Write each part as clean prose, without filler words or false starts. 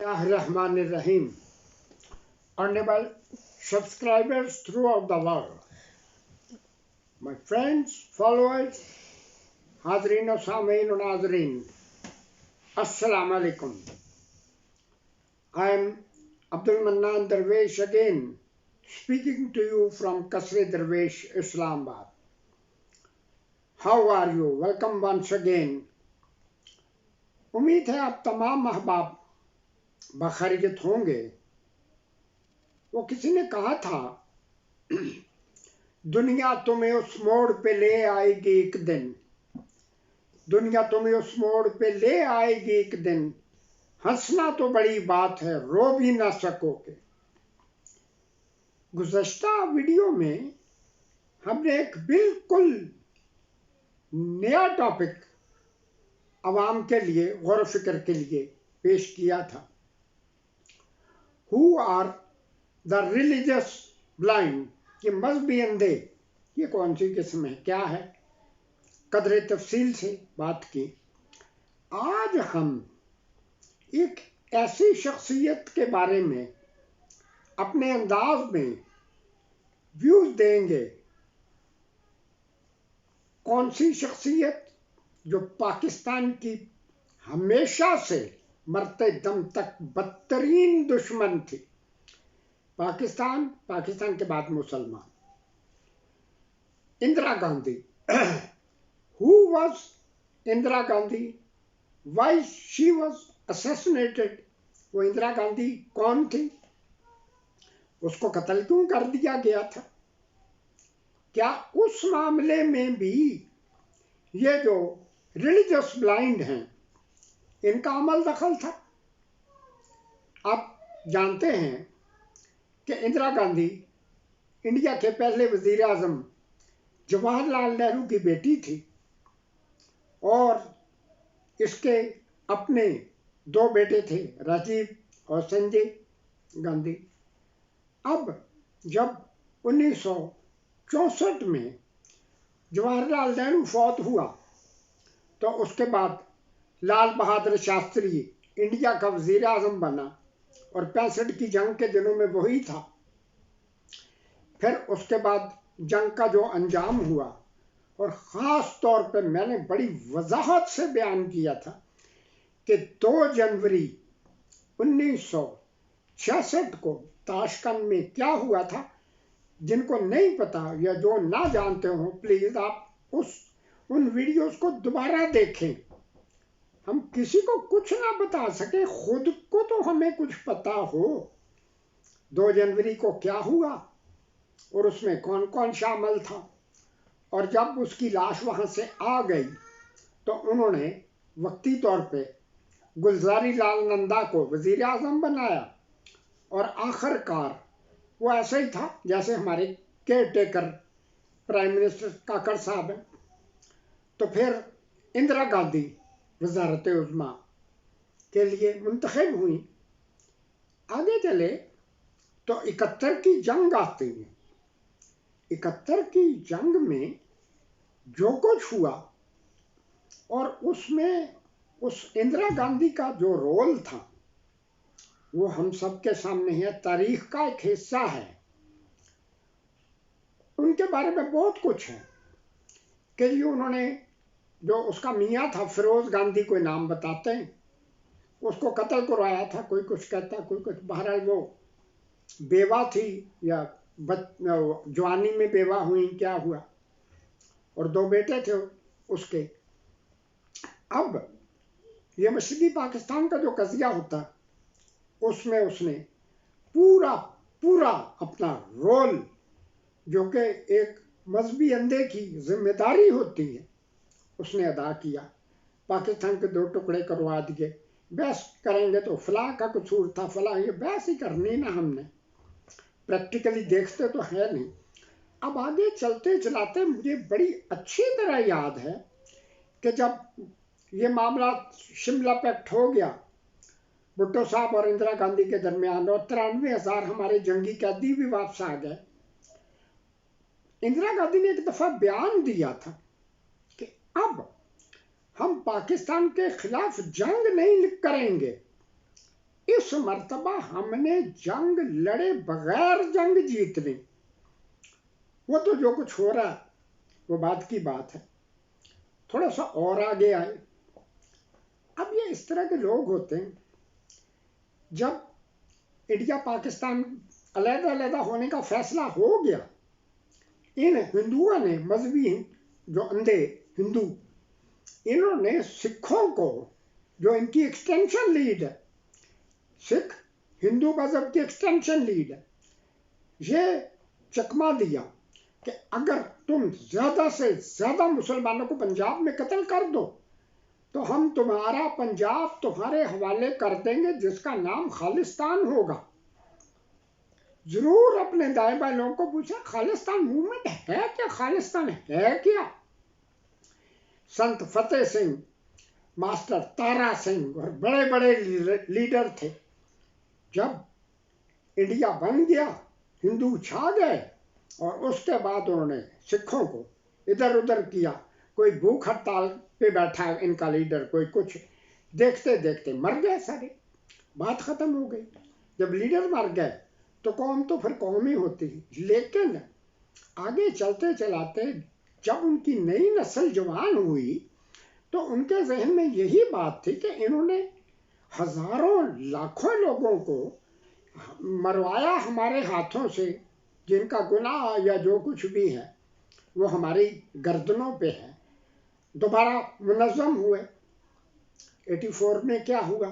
Rahim. Honorable subscribers throughout the world, my friends, followers, Hadreen और Samein और Nazreen, Assalamu alaikum. I am Abdul Mannan Darwish again, speaking to you from Kasre Darwish, Islamabad. How are you? Welcome once again. उम्मीद है आप तमाम अहबाब बखैरियत होंगे। वो किसी ने कहा था, दुनिया तुम्हें उस मोड़ पे ले आएगी एक दिन, दुनिया तुम्हें उस मोड़ पे ले आएगी एक दिन, हंसना तो बड़ी बात है, रो भी ना सकोगे। गुज़श्ता वीडियो में हमने एक बिल्कुल नया टॉपिक अवाम के लिए गौर फिक्र के लिए पेश किया था। Who are the religious blind? कि मजहबी अंधे ये कौन सी किस्म है, क्या है, कदरे तफसील से बात की। आज हम एक ऐसी शख्सियत के बारे में अपने अंदाज में व्यूज देंगे। कौन सी शख्सियत जो पाकिस्तान की हमेशा से मरते दम तक बदतरीन दुश्मन थी। पाकिस्तान के बाद मुसलमान। Indira Gandhi. Who was Indira Gandhi? Why she was assassinated? वो इंदिरा गांधी कौन थी? उसको कत्ल क्यों कर दिया गया था? क्या उस मामले में भी ये जो रिलीजियस ब्लाइंड हैं इनका अमल दखल था? आप जानते हैं कि इंदिरा गांधी इंडिया के पहले वजीर आज़म जवाहरलाल नेहरू की बेटी थी और इसके अपने दो बेटे थे, राजीव और संजय गांधी। अब जब 1964 में जवाहरलाल नेहरू फौत हुआ तो उसके बाद लाल बहादुर शास्त्री इंडिया का वजीर आज़म बना और 65 की जंग के दिनों में वही था। फिर उसके बाद जंग का जो अंजाम हुआ, और ख़ास तौर पे मैंने बड़ी वजाहत से बयान किया था कि 2 जनवरी 1966 को ताशकंद में क्या हुआ था। जिनको नहीं पता या जो ना जानते हो, प्लीज़ आप उन वीडियोस को दोबारा देखें। हम किसी को कुछ ना बता सके, खुद को तो हमें कुछ पता हो 2 जनवरी को क्या हुआ और उसमें कौन कौन शामिल था। और जब उसकी लाश वहां से आ गई तो उन्होंने वक्ती तौर पे गुलजारी लाल नंदा को वजीर आज़म बनाया और आखिरकार वो ऐसा ही था जैसे हमारे केयर टेकर प्राइम मिनिस्टर काकड़ साहब हैं। तो फिर इंदिरा गांधी वज़ारत उज़्मा के लिए मुंतखब हुई। आगे चले तो 71 की जंग आती है। 71 की जंग में जो कुछ हुआ और उसमें उस इंदिरा गांधी का जो रोल था वो हम सब के सामने है, तारीख का एक हिस्सा है। उनके बारे में बहुत कुछ है कि ये उन्होंने जो उसका मियाँ था फिरोज गांधी, कोई नाम बताते हैं, उसको कत्ल करवाया था। कोई कुछ कहता, कोई कुछ। बहरहाल वो बेवा थी या जवानी में बेवा हुई, क्या हुआ, और 2 बेटे थे उसके। अब ये मशरकी पाकिस्तान का जो कज़िया होता उसमें उसने पूरा अपना रोल, जो कि एक मजहबी अंधे की जिम्मेदारी होती है, उसने अदा किया। पाकिस्तान के 2 टुकड़े करवा दिए। बहस करेंगे तो फलां का कसूर था, फलां, ये बहस ही करनी ना, हमने प्रैक्टिकली देखते तो है नहीं। अब आगे चलते चलाते मुझे बड़ी अच्छी तरह याद है कि जब ये मामला शिमला पैक्ट हो गया भुट्टो साहब और इंदिरा गांधी के दरमियान, और 93,000 हमारे जंगी कैदी भी वापस आ गए। इंदिरा गांधी ने एक दफा बयान दिया था कि अब हम पाकिस्तान के खिलाफ जंग नहीं करेंगे, इस इस मर्तबा हमने जंग लड़े बगैर जंग जीत ली। वो तो जो कुछ हो रहा है वो बात की बात है। थोड़ा सा और आगे आए। अब ये इस तरह के लोग होते हैं, जब इंडिया पाकिस्तान अलग-अलग होने का फैसला हो गया, इन हिंदुओं ने, मजहबी जो अंधे हिंदू, इन्होंने सिखों को, जो इनकी एक्सटेंशन लीड है, सिख हिंदू मजहब की एक्सटेंशन लीड है, ये चकमा दिया कि अगर तुम ज्यादा से ज्यादा मुसलमानों को पंजाब में कत्ल कर दो तो हम तुम्हारा पंजाब तुम्हारे हवाले कर देंगे, जिसका नाम खालिस्तान होगा। जरूर अपने दाएं बाएं लोगों को पूछा, खालिस्तान मूवमेंट है क्या? खालिस्तान है क्या? संत फतेह सिंह, मास्टर तारा सिंह और बड़े बड़े लीडर थे। जब इंडिया बन गया, हिंदू छा गए और उसके बाद उन्होंने सिखों को इधर उधर किया। कोई भूख हड़ताल पे बैठा है इनका लीडर, कोई कुछ, देखते देखते मर गए सारे, बात खत्म हो गई। जब लीडर मर गए तो कौम तो फिर कौम ही होती है। लेकिन आगे चलते चलाते जब उनकी नई नस्ल जवान हुई तो उनके जहन में यही बात थी कि इन्होंने हजारों लाखों लोगों को मरवाया हमारे हाथों से, जिनका गुनाह या जो कुछ भी है वो हमारी गर्दनों पे है। दोबारा मुनज़्ज़म हुए। 84 में क्या हुआ?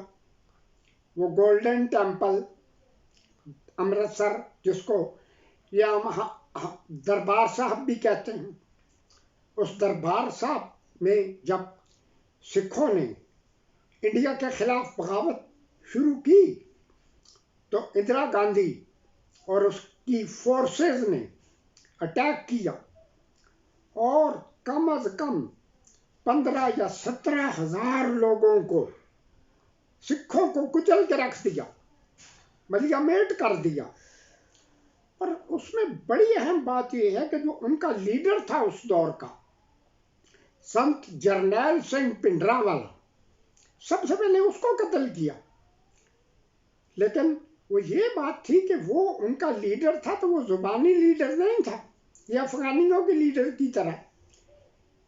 वो गोल्डन टेम्पल अमृतसर, जिसको या दरबार साहब भी कहते हैं, उस दरबार साहब में जब सिखों ने इंडिया के खिलाफ बगावत शुरू की तो इंदिरा गांधी और उसकी फोर्सेस ने अटैक किया और कम अज कम 15 या 17 हजार लोगों को, सिखों को कुचल के रख दिया, मलियामेट कर दिया। और उसमें बड़ी अहम बात यह है कि जो उनका लीडर था उस दौर का, संत जरनैल सिंह भिंडरांवाला, सबसे पहले उसको कत्ल किया। लेकिन वो ये बात थी कि वो उनका लीडर था तो वो जुबानी लीडर नहीं था, ये अफगानियों के लीडर की तरह।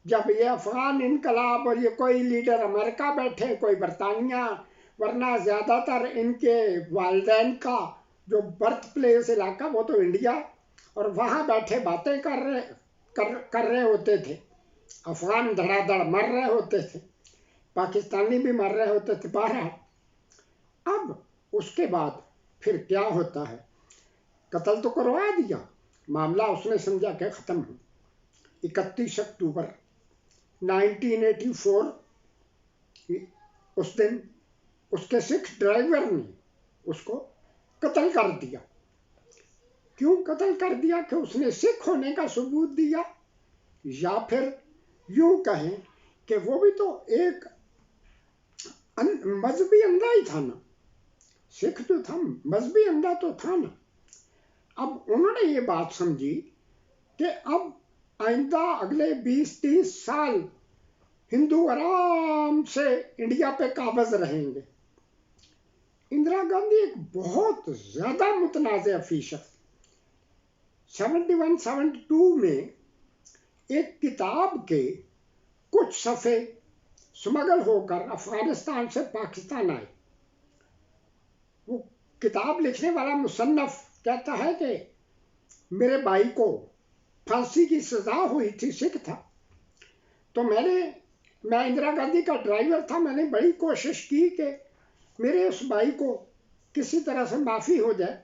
जब ये अफगान इनकलाब और ये कोई लीडर अमेरिका बैठे, कोई बरतानिया, वरना ज़्यादातर इनके वालिदैन का जो बर्थ प्लेस इलाका वो तो इंडिया, और वहाँ बैठे बातें कर रहे होते थे। अफगान धड़ाधड़ मर रहे होते थे, पाकिस्तानी भी मर रहे होते थे। बहरहाल अब उसके बाद फिर क्या होता है, कत्ल तो करवा दिया, मामला उसने समझा कि ख़त्म हो। 31 अक्टूबर 1984 उस दिन उसके सिख ड्राइवर ने उसको कत्ल कर दिया। क्यों कत्ल कर दिया? कि उसने सिख होने का सबूत दिया, या फिर यूं कहें कि वो भी तो एक मजहबी अंधा ही था ना, सिख जो था मजहबी अंधा तो था ना। अब उन्होंने ये बात समझी कि अब आइंदा अगले 20-30 साल हिंदू आराम से इंडिया पे काबज रहेंगे। इंदिरा गांधी एक बहुत ज्यादा मुतनाज़ शख्स, 71-72 में एक किताब के कुछ सफ़े स्मगल होकर अफगानिस्तान से पाकिस्तान आए। वो किताब लिखने वाला मुसन्नफ कहता है कि मेरे भाई को फांसी की सजा हुई थी, सिख था, तो मैं इंदिरा गांधी का ड्राइवर था, मैंने बड़ी कोशिश की कि मेरे उस भाई को किसी तरह से माफ़ी हो जाए,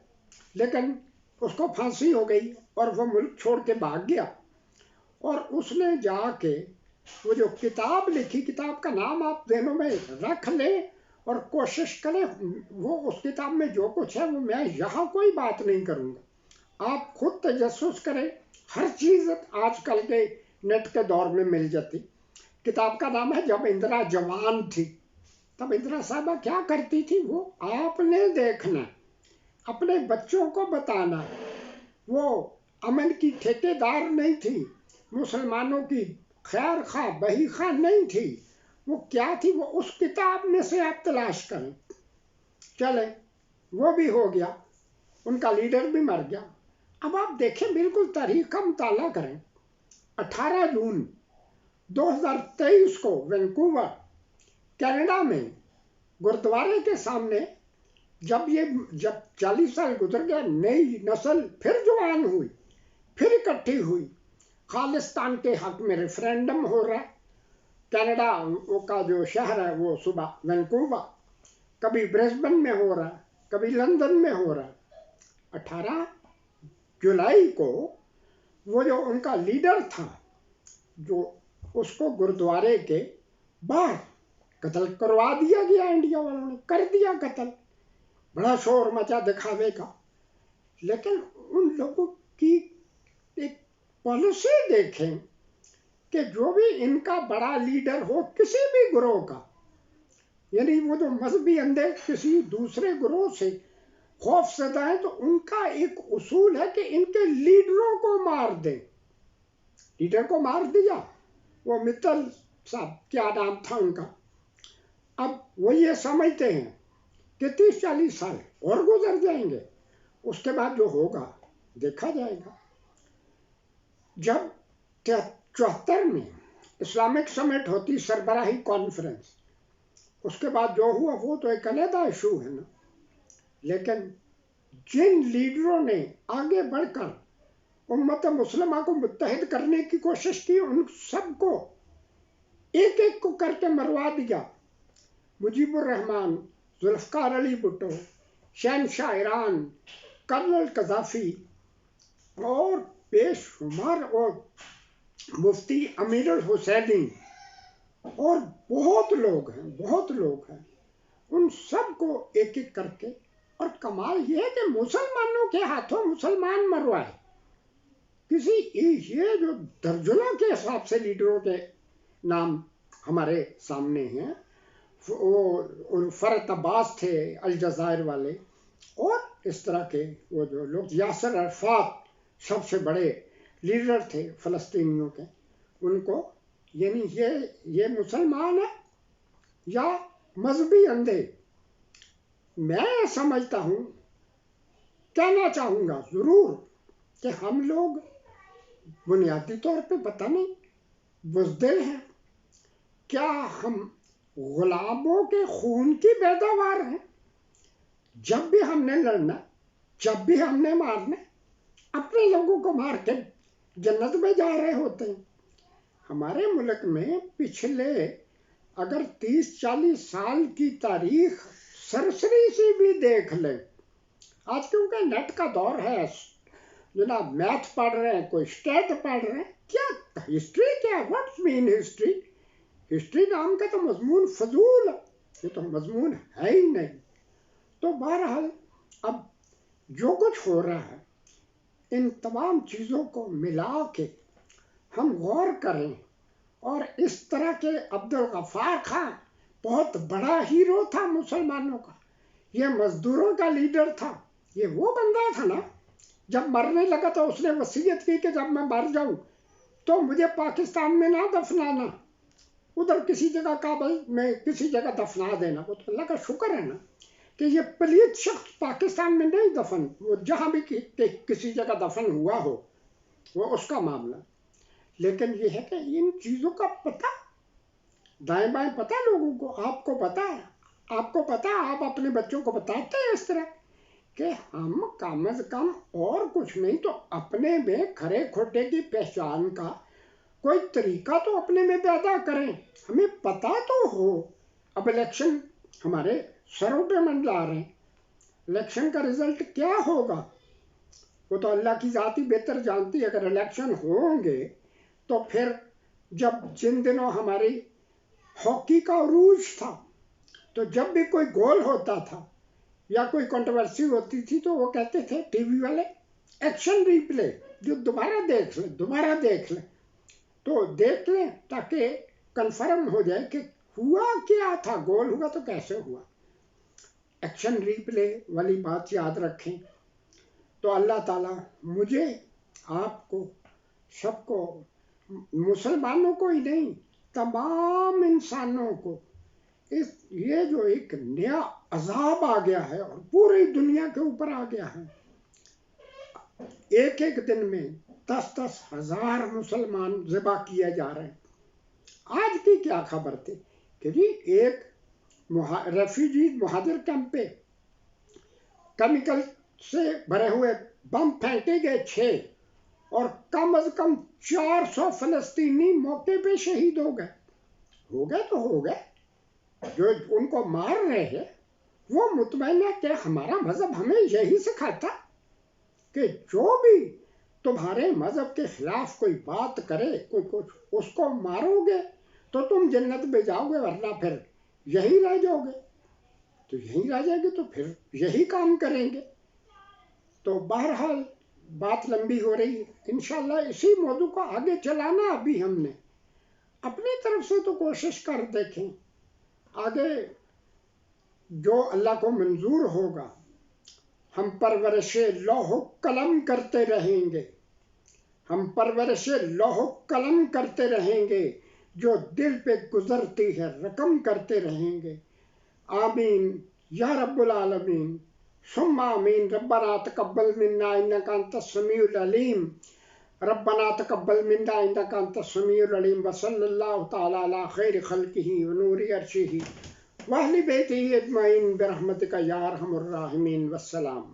लेकिन उसको फांसी हो गई और वो मुल्क छोड़ के भाग गया। और उसने जाके वो जो किताब लिखी, किताब का नाम आप ज़हनों में रख लें और कोशिश करें, वो उस किताब में जो कुछ है वो मैं यहाँ कोई बात नहीं करूँगा, आप खुद तजस्सुस करें, हर चीज़ आजकल के नेट के दौर में मिल जाती। किताब का नाम है जब इंदिरा जवान थी। तब इंदिरा साहबा क्या करती थी वो आपने देखना, अपने बच्चों को बताना। वो अमन की ठेकेदार नहीं थी, मुसलमानों की खैर खा बही खा नहीं थी, वो क्या थी, वो उस किताब में से आप तलाश करें। चलें وہ بھی ہو گیا، ان کا لیڈر بھی مر گیا۔ اب آپ دیکھیں، بالکل تاریخ کا مطالعہ کریں، 18 جون 2023 کو وینکوور کینیڈا میں گردوارے کے سامنے جب 40 سال گزر گئے، نئی نسل پھر جوان ہوئی، پھر اکٹھی ہوئی، خالصتان کے حق میں ریفرینڈم ہو رہا ہے۔ کینیڈا کا جو شہر ہے وہ صبح وینکوور، کبھی برسبن میں ہو رہا ہے، کبھی لندن میں ہو رہا ہے۔ 18 جولائی کو وہ جو ان کا لیڈر تھا، جو اس کو گردوارے کے باہر قتل کروا دیا گیا، انڈیا والوں نے کر دیا قتل، بڑا شور مچا دکھاوے کا۔ لیکن ان لوگوں کی ایک پالیسی دیکھیں کہ جو بھی ان کا بڑا لیڈر ہو کسی بھی گروہ کا، یعنی وہ جو مذہبی اندھے کسی دوسرے گروہ سے خوف زدہ ہیں، تو ان کا ایک اصول ہے کہ ان کے لیڈروں کو مار دیں۔ لیڈر کو مار دیا، وہ متل صاحب کیا نام تھا ان کا، اب وہ یہ سمجھتے ہیں کہ 30-40 سال اور گزر جائیں گے، اس کے بعد جو ہوگا دیکھا جائے گا۔ جب 74 میں اسلامک سمٹ ہوتی، سربراہی کانفرنس، اس کے بعد جو ہوا وہ تو ایک علیحدہ ایشو ہے نا، لیکن جن لیڈروں نے آگے بڑھ کر امت مسلمہ کو متحد کرنے کی کوشش کی، ان سب کو ایک ایک کو کر کے مروا دیا۔ مجیب الرحمان، ذوالفقار علی بھٹو، شہنشاہ ایران، کرنل قذافی اور بے شمار، اور مفتی امیر الحسینی، اور بہت لوگ ہیں، ان سب کو ایک ایک کر کے، اور کمال یہ ہے کہ مسلمانوں کے ہاتھوں مسلمان مروائے۔ یہ جو درجنوں کے حساب سے لیڈروں کے نام ہمارے سامنے ہیں، فرحت عباس تھے الجزائر والے، اور اس طرح کے وہ جو لوگ، یاسر عرفات سب سے بڑے لیڈر تھے فلسطینیوں کے، ان کو، یعنی یہ مسلمان ہے یا مذہبی اندھے؟ میں سمجھتا ہوں، کہنا چاہوں گا ضرور کہ ہم لوگ بنیادی طور پہ پتہ نہیں بزدل ہیں، کیا ہم غلاموں کے خون کی پیداوار ہیں؟ جب بھی ہم نے لڑنا، جب بھی ہم نے مارنا، اپنے لوگوں کو مار کے جنت میں جا رہے ہوتے ہیں۔ ہمارے ملک میں پچھلے اگر 30-40 سال کی تاریخ سرسری سی بھی دیکھ لیں، آج کیونکہ نیٹ کا دور ہے، جناب میتھ پڑھ رہے ہیں، کوئی اسٹیٹ پڑھ رہے ہیں، کیا ہسٹری، کیا واٹس مین ہسٹری؟ ہسٹری نام کا تو مضمون فضول ہے، یہ تو مضمون ہے ہی نہیں۔ تو بہرحال اب جو کچھ ہو رہا ہے، ان تمام چیزوں کو ملا کے ہم غور کریں، اور اس طرح کے عبدالغفار خان بہت بڑا ہیرو تھا مسلمانوں کا، یہ مزدوروں کا لیڈر تھا، یہ وہ بندہ تھا نا، جب مرنے لگا تو اس نے وصیت کی کہ جب میں مر جاؤں تو مجھے پاکستان میں نہ دفنانا، ادھر کسی جگہ کابل میں کسی جگہ دفنا دینا۔ وہ تو اللہ کا شکر ہے نا کہ یہ پلیت شخص پاکستان میں نہیں دفن، وہ جہاں بھی کسی جگہ دفن ہوا ہو وہ اس کا معاملہ۔ لیکن یہ ہے کہ ان چیزوں کا پتہ دائیں بائیں پتہ لوگوں کو، آپ کو پتہ ہے، آپ اپنے بچوں کو بتاتے ہیں اس طرح کہ ہم کم از کم اور کچھ نہیں تو اپنے میں کھرے کھوٹے کی پہچان کا کوئی طریقہ تو اپنے میں پیدا کریں، ہمیں پتہ تو ہو۔ اب الیکشن ہمارے سروں پہ منڈلا رہے ہیں، الیکشن کا رزلٹ کیا ہوگا وہ تو اللہ کی ذات ہی بہتر جانتی ہے۔ اگر الیکشن ہوں گے تو پھر جن دنوں ہماری ہاکی کا عروج تھا، تو جب بھی کوئی گول ہوتا تھا یا کوئی کنٹروورسی ہوتی تھی تو وہ کہتے تھے ٹی وی والے، ایکشن ریپلے، جو دوبارہ دیکھ لیں تو دیکھ لیں تاکہ کنفرم ہو جائے کہ ہوا کیا تھا، گول ہوا تو کیسے ہوا۔ ایکشن ریپلے والی بات یاد رکھیں۔ تو اللہ تعالیٰ مجھے، آپ کو، سب کو، مسلمانوں کو ہی نہیں، تمام انسانوں کو یہ جو ایک نیا عذاب آ گیا ہے اور پوری دنیا کے اوپر آ گیا ہے، ایک ایک دن میں 10-10 ہزار مسلمان ذبح کیے جا رہے ہیں۔ آج کی کیا خبر تھی کہ جی ایک ریفیوجی مہاجر کیمپ پہ کیمیکل سے بھرے ہوئے بم پھینکے گئے 6 اور کم از کم 400 فلسطینی موقع پہ شہید ہو گئے تو ہو گئے۔ جو ان کو مار رہے ہیں وہ مطمئن ہے کہ ہمارا مذہب ہمیں یہی سکھاتا کہ جو بھی تمہارے مذہب کے خلاف کوئی بات کرے، کچھ اس کو مارو گے تو تم جنت میں جاؤ گے، ورنہ پھر یہی رہ جاؤ گے۔ تو یہی رہ جائے گے تو پھر یہی کام کریں گے۔ تو بہرحال بات لمبی ہو رہی ہے، انشاءاللہ اسی موضوع کو آگے چلانا ابھی ہم نے اپنی طرف سے تو کوشش کر دیکھیں، آگے جو اللہ کو منظور ہوگا ہم پرورش لوح و قلم کرتے رہیں گے، ہم پرورش لوح و قلم کرتے رہیں گے، جو دل پہ گزرتی ہے رقم کرتے رہیں گے۔ آمین یا رب العالمین، ثم آمین۔ ربنا تقبل منا انک انت السمیع العلیم، ربنا تقبل منا انک انت السمیع العلیم، وصلی اللہ تعالی علی خیر خلقہ ونور عرشہ واہل بیتہ اجمعین برحمتک یا ارحم الراحمین، والسلام۔